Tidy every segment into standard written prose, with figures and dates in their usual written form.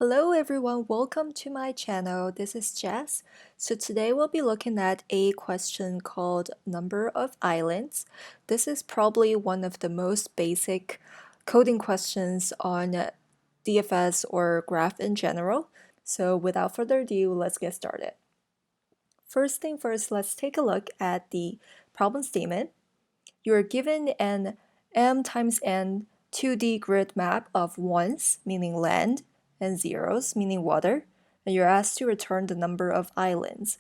Hello everyone, welcome to my channel. This is Jaz. So today we'll be looking at a question called number of islands. This is probably one of the most basic coding questions on DFS or graph in general. So without further ado, let's get started. First thing first, let's take a look at the problem statement. You are given an m times n 2D grid map of ones, meaning land, and zeros, meaning water, and you're asked to return the number of islands.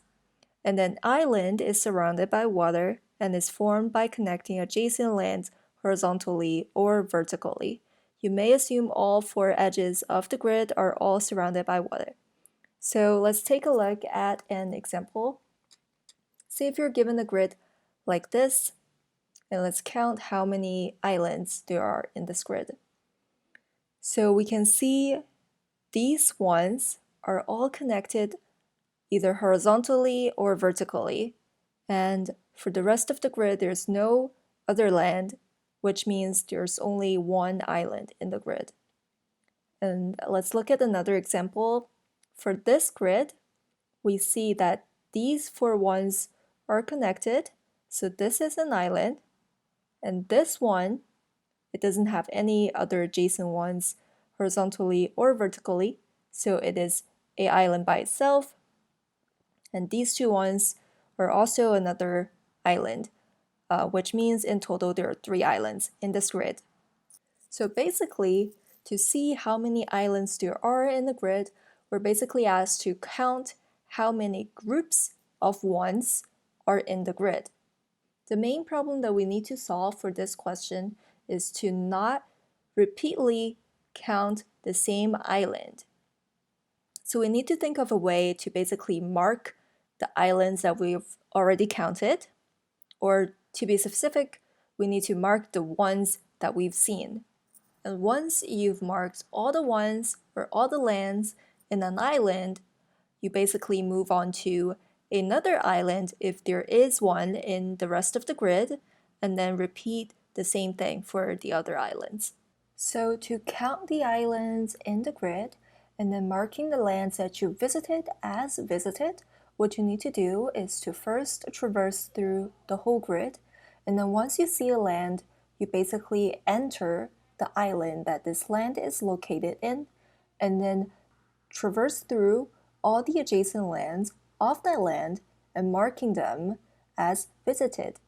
And an island is surrounded by water and is formed by connecting adjacent lands horizontally or vertically. You may assume all four edges of the grid are all surrounded by water. So let's take a look at an example. Say if you're given a grid like this, and let's count how many islands there are in this grid. So we can see these ones are all connected either horizontally or vertically. And for the rest of the grid, there's no other land, which means there's only one island in the grid. And let's look at another example. For this grid, we see that these four ones are connected. So this is an island. And this one, it doesn't have any other adjacent ones horizontally or vertically, so it is an island by itself. And these two ones are also another island, which means in total there are 3 islands in this grid. So basically, to see how many islands there are in the grid, we're basically asked to count how many groups of ones are in the grid. The main problem that we need to solve for this question is to not repeatedly count the same island. So we need to think of a way to basically mark the islands that we've already counted, or to be specific, we need to mark the ones that we've seen. And once you've marked all the ones or all the lands in an island, you basically move on to another island if there is one in the rest of the grid, and then repeat the same thing for the other islands. So to count the islands in the grid, and then marking the lands that you visited as visited, what you need to do is to first traverse through the whole grid, and then once you see a land, you basically enter the island that this land is located in, and then traverse through all the adjacent lands of that land and marking them as visited.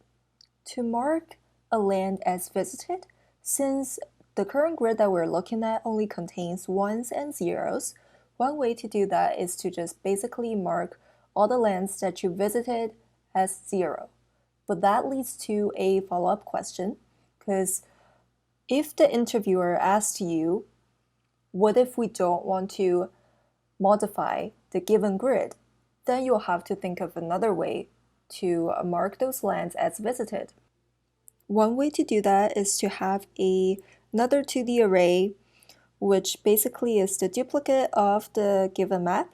To mark a land as visited, since the current grid that we're looking at only contains ones and zeros, one way to do that is to just basically mark all the lands that you visited as 0. But that leads to a follow-up question, because if the interviewer asks you, what if we don't want to modify the given grid? Then you'll have to think of another way to mark those lands as visited. One way to do that is to have another 2D array, which basically is the duplicate of the given map,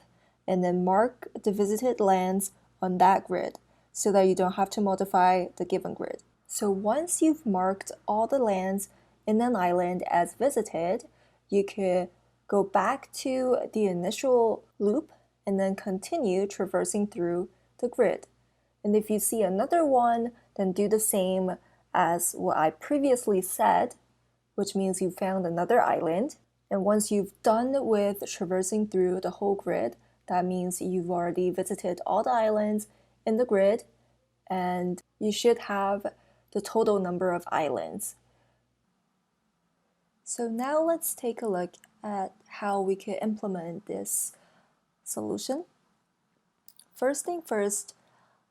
and then mark the visited lands on that grid so that you don't have to modify the given grid. So once you've marked all the lands in an island as visited, you could go back to the initial loop and then continue traversing through the grid. And if you see another one, then do the same as what I previously said, which means you found another island. And once you've done with traversing through the whole grid, that means you've already visited all the islands in the grid, and you should have the total number of islands. So now let's take a look at how we could implement this solution. First thing first,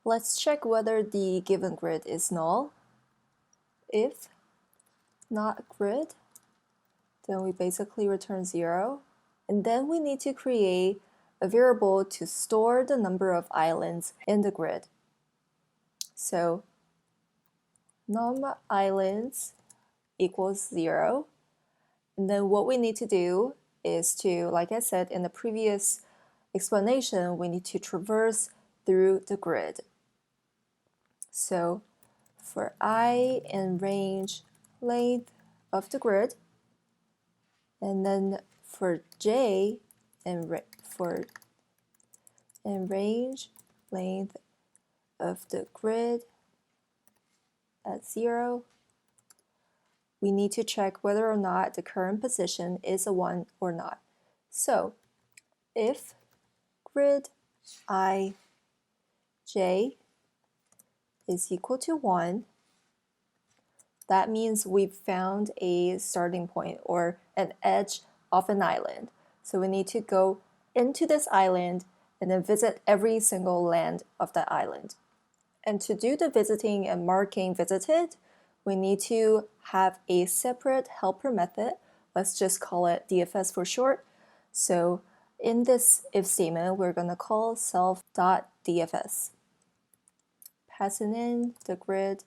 let's check whether the given grid is null. If not grid, then we basically return 0. And then we need to create a variable to store the number of islands in the grid. So num islands equals 0. And then what we need to do is to, like I said in the previous explanation, we need to traverse through the grid. So for I in range length of the grid, and then for j and range length of the grid at 0, we need to check whether or not the current position is a 1 or not. So if grid I j is equal to 1, that means we've found a starting point or an edge of an island. So we need to go into this island and then visit every single land of that island. And to do the visiting and marking visited, we need to have a separate helper method. Let's just call it DFS for short. So in this if statement, we're going to call self.dfs, passing in the grid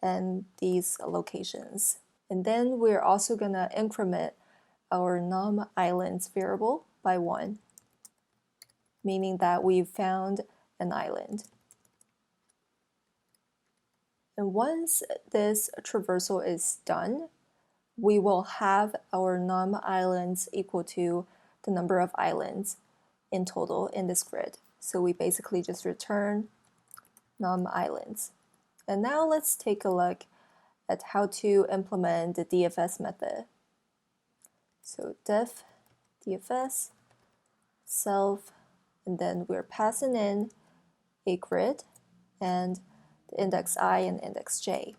and these locations. And then we're also going to increment our num_islands variable by 1, meaning that we've found an island. And once this traversal is done, we will have our num_islands equal to the number of islands in total in this grid. So we basically just return num_islands. And now let's take a look at how to implement the DFS method. So def DFS self, and then we're passing in a grid and the index I and index j.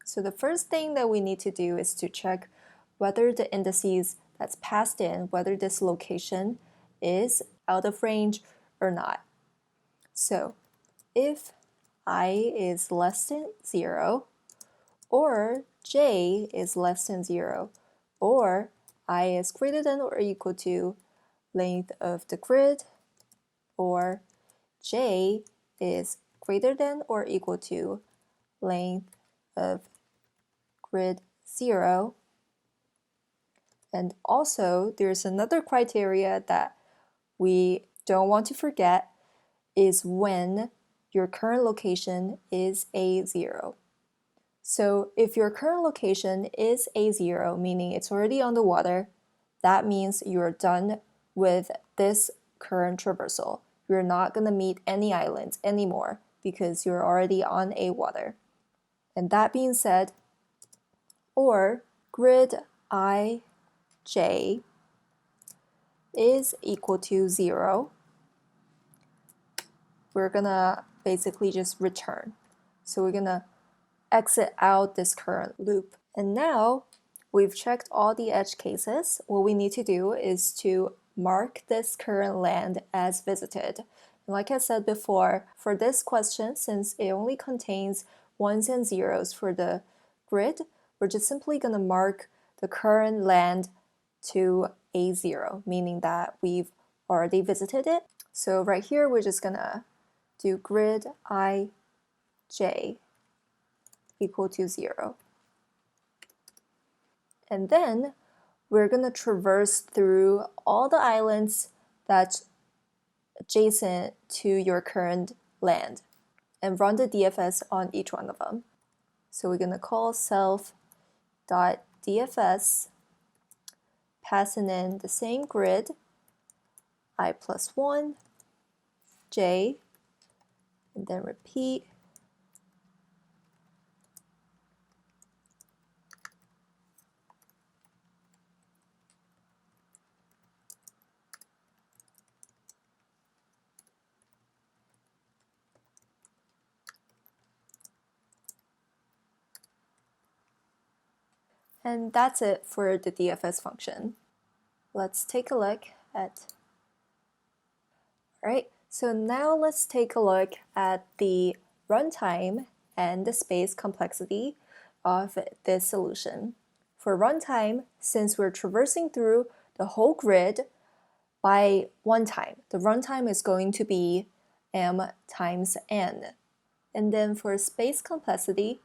So the first thing that we need to do is to check whether the indices that's passed in, whether this location is out of range or not. So if I is less than 0, or j is less than 0, or I is greater than or equal to length of the grid, or j is greater than or equal to length of grid 0. And also, there's another criteria that we don't want to forget is when your current location is A0. So if your current location is A0, meaning it's already on the water, that means you're done with this current traversal. You're not going to meet any islands anymore because you're already on a water. And that being said, or grid I j is equal to 0, we're gonna basically just return. So we're gonna exit out this current loop. And now we've checked all the edge cases. What we need to do is to mark this current land as visited. And like I said before, for this question, since it only contains ones and zeros for the grid, we're just simply gonna mark the current land to A0, meaning that we've already visited it. So right here, we're just gonna do grid I j equal to 0. And then we're gonna traverse through all the islands that's adjacent to your current land and run the DFS on each one of them. So we're gonna call self.dfs, passing in the same grid, I plus 1, j, and then repeat. And that's it for the DFS function. Let's take a look at, all right, so now let's take a look at the runtime and the space complexity of this solution. For runtime, since we're traversing through the whole grid by one time, the runtime is going to be m times n. And then for space complexity,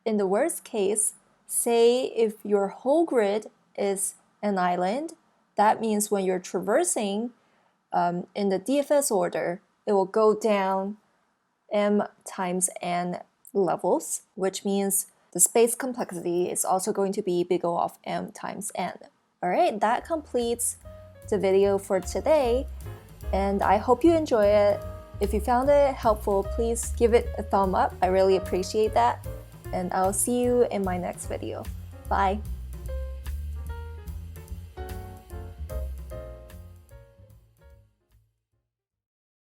in the worst case, say if your whole grid is an island, that means when you're traversing in the DFS order, it will go down m times n levels, which means the space complexity is also going to be big O of m times n. All right, that completes the video for today, and I hope you enjoy it. If you found it helpful, please give it a thumb up. I really appreciate that. And I'll see you in my next video. Bye!